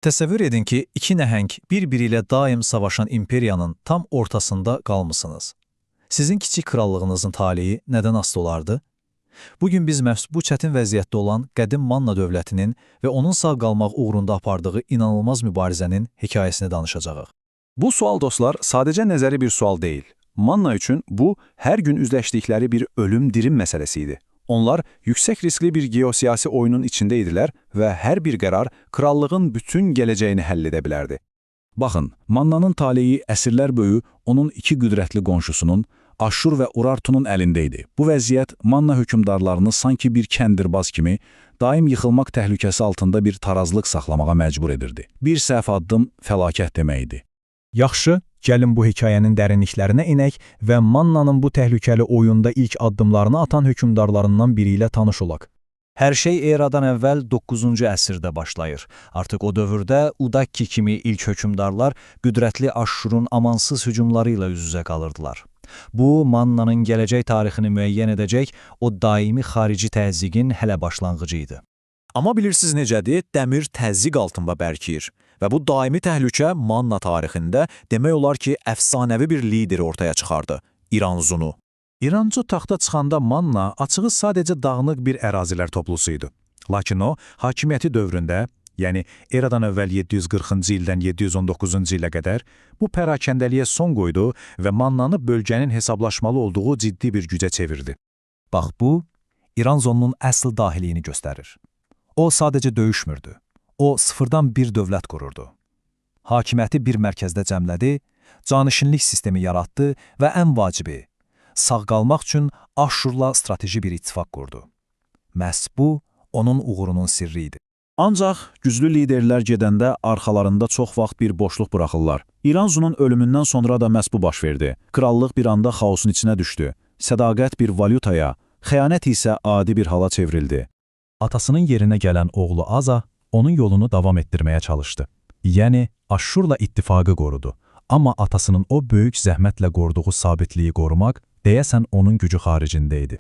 Təsəvvür edin ki, iki nəhəng bir-biri ilə daim savaşan imperiyanın tam ortasında qalmısınız. Sizin kiçik krallığınızın taleyi nədən asılı olardı? Bugün biz məhz bu çətin vəziyyətdə olan qədim Manna dövlətinin və onun sağ qalmaq uğrunda apardığı inanılmaz mübarizənin hekayəsini danışacağıq. Bu sual dostlar sadəcə nəzəri bir sual deyil. Manna üçün bu hər gün üzləşdikləri bir ölüm-dirim məsələsi idi. Onlar yüksək riskli bir geosiyasi oyunun içində idilər və hər bir qərar krallığın bütün gələcəyini həll edə bilərdi. Baxın, Mannanın taleyi əsrlər boyu onun iki qüdrətli qonşusunun, Aşşur və Urartunun əlində idi. Bu vəziyyət Manna hökmdarlarını sanki bir kəndirbaz kimi daim yıxılmaq təhlükəsi altında bir tarazlıq saxlamağa məcbur edirdi. Bir səhv addım fəlakət demək idi. Yaxşı, gəlin bu hekayənin dərinliklərinə inək və Mannanın bu təhlükəli oyunda ilk addımlarını atan hökmdarlarından biri ilə tanış olaq. Hər şey eradan əvvəl 9-cu əsrdə başlayır. Artıq o dövrdə Udakki kimi ilk hökmdarlar qüdrətli Aşşurun amansız hücumları ilə üz-üzə qalırdılar. Bu, Mannanın gələcək tarixini müəyyən edəcək o daimi xarici təzyiqin hələ başlanğıcı idi. Amma bilirsiniz necədir? Dəmir təzyiq altında bərkiyir. Və bu daimi təhlükə Manna tarixində demək olar ki, əfsanəvi bir lideri ortaya çıxardı, İranzunu. İranzu taxta çıxanda Manna açığı sadəcə dağınıq bir ərazilər toplusu idi. Lakin o, hakimiyyəti dövründə, yəni eradan əvvəl 740-cı ildən 719-cu ilə qədər bu pərakəndəliyə son qoydu və Mannanı bölgənin hesablaşmalı olduğu ciddi bir gücə çevirdi. Bax bu, İranzonun əsl dahiliyini göstərir. O sadəcə döyüşmürdü. O, sıfırdan bir dövlət qururdu. Hakimiyyəti bir mərkəzdə cəmlədi, canişinlik sistemi yaratdı və ən vacibi, sağ qalmaq üçün Aşşurla strateji bir ittifaq qurdu. Məhz bu, onun uğurunun sirri idi. Ancaq güclü liderlər gedəndə arxalarında çox vaxt bir boşluq buraxırlar. İranzunun ölümündən sonra da məhz bu baş verdi. Krallıq bir anda xaosun içinə düşdü. Sədaqət bir valyutaya, xəyanət isə adi bir hala çevrildi. Atasının yerinə gələn oğlu Aza onun yolunu davam etdirməyə çalışdı. Yəni, Aşşurla ittifaqı qorudu. Amma atasının o böyük zəhmətlə qoruduğu sabitliyi qorumaq, deyəsən onun gücü xaricində idi.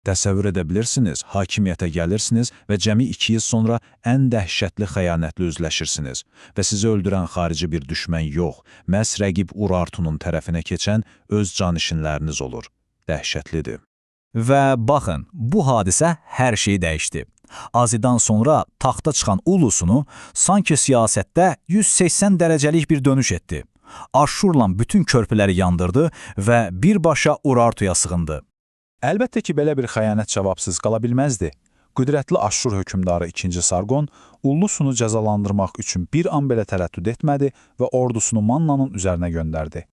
Təsəvvür edə bilirsiniz, hakimiyyətə gəlirsiniz və cəmi 2 il sonra ən dəhşətli xəyanətlə üzləşirsiniz və sizi öldürən xarici bir düşmən yox, məhz rəqib Urartunun tərəfinə keçən öz canişinləriniz olur. Dəhşətlidir. Və baxın, bu hadisə hər şeyi dəyişdi. Azidan sonra taxta çıxan ulusunu sanki siyasətdə 180 dərəcəlik bir dönüş etdi. Aşşurla bütün körpüləri yandırdı və birbaşa Urartuya sığındı. Əlbəttə ki, belə bir xəyanət cavabsız qala bilməzdi. Qüdrətli Aşşur hökmdarı 2. Sargon Ullusunu cəzalandırmaq üçün bir an belə tərəddüd etmədi və ordusunu Mannanın üzərinə göndərdi.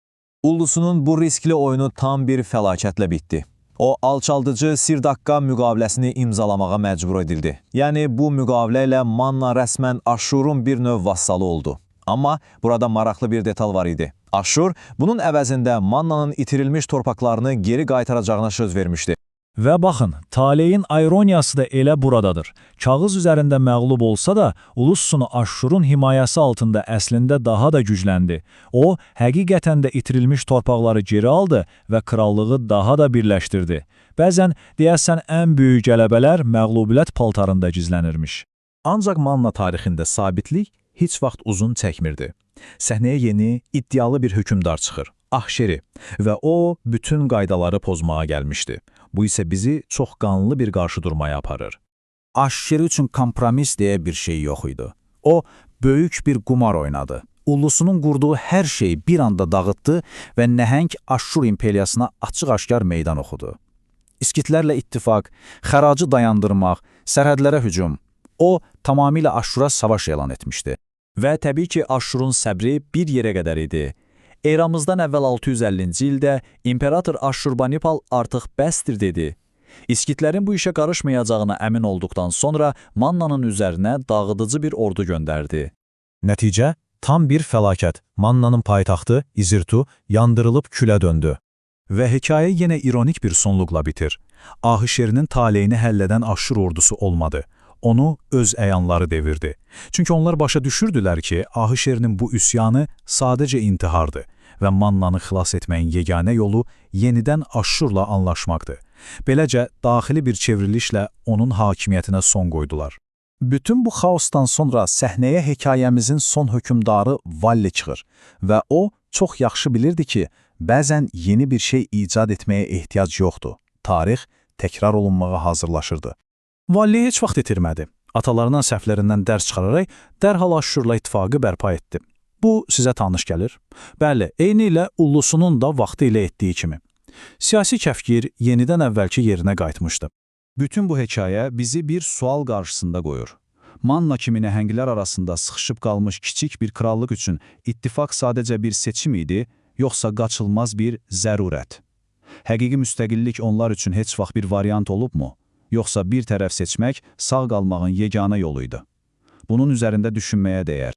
Ullusunun bu riskli oyunu tam bir fəlakətlə bitdi. O, alçaldıcı Sirdaqqa müqaviləsini imzalamağa məcbur edildi. Yəni, bu müqavilə ilə Manna rəsmən Aşşurun bir növ vassalı oldu. Amma burada maraqlı bir detal var idi. Aşşur, bunun əvəzində Mannanın itirilmiş torpaqlarını geri qaytaracağına söz vermişdi. Və baxın, taleyin ironiyası da elə buradadır. Kağız üzərində məğlub olsa da, Ullusunu Aşşurun himayəsi altında əslində daha da gücləndi. O, həqiqətən də itirilmiş torpaqları geri aldı və krallığı daha da birləşdirdi. Bəzən, deyəsən, ən böyük qələbələr məğlubiyyət paltarında gizlənirmiş. Ancaq Manna tarixində sabitlik heç vaxt uzun çəkmirdi. Səhnəyə yeni, iddialı bir hökmdar çıxır, Ahşeri, və o, bütün qaydaları pozmağa gəlmişdi. Bu isə bizi çox qanlı bir qarşıdurmaya aparır. Ahşeri üçün kompromis deyə bir şey yox idi. O, böyük bir qumar oynadı. Ullusunun qurduğu hər şeyi bir anda dağıtdı və nəhəng Aşşur imperiyasına açıq-aşkar meydan oxudu. İskitlərlə ittifaq, xəracı dayandırmaq, sərhədlərə hücum. O, tamamilə Aşşura savaş elan etmişdi. Və təbii ki, Aşşurun səbri bir yerə qədər idi. Eramızdan əvvəl 650-ci ildə İmperator Aşşurbanipal artıq bəsdir dedi. İskitlərin bu işə qarışmayacağına əmin olduqdan sonra Mannanın üzərinə dağıdıcı bir ordu göndərdi. Nəticə, tam bir fəlakət. Mannanın paytaxtı, İzirtu, yandırılıb külə döndü. Və hekayə yenə ironik bir sonluqla bitir. Ahişerinin taleyini həll edən Aşşur ordusu olmadı. Onu öz əyanları devirdi. Çünki onlar başa düşürdülər ki, Ahişerinin bu üsyanı sadəcə intihardır və Mannanı xilas etməyin yeganə yolu yenidən Aşşurla anlaşmaqdır. Beləcə, daxili bir çevrilişlə onun hakimiyyətinə son qoydular. Bütün bu xaosdan sonra səhnəyə hekayəmizin son hökmdarı Valli çıxır və o çox yaxşı bilirdi ki, bəzən yeni bir şey icad etməyə ehtiyac yoxdur. Tarix təkrar olunmağa hazırlaşırdı. Valli heç vaxt itirmədi. Atalarının səhvlərindən dərs çıxararaq dərhal Aşşurla ittifaqı bərpa etdi. Bu sizə tanış gəlir? Bəli, eyni ilə Ullusunun da vaxtı ilə etdiyi kimi. Siyasi kəfkir yenidən əvvəlki yerinə qayıtmışdı. Bütün bu hekayə bizi bir sual qarşısında qoyur. Manna kimi nəhənglər arasında sıxışıb qalmış kiçik bir krallıq üçün ittifaq sadəcə bir seçim idi, yoxsa qaçılmaz bir zərurət? Həqiqi müstəqillik onlar üçün heç vaxt bir variant olubmu? Yoxsa bir tərəf seçmək sağ qalmağın yeganə yolu idi? Bunun üzərində düşünməyə dəyər.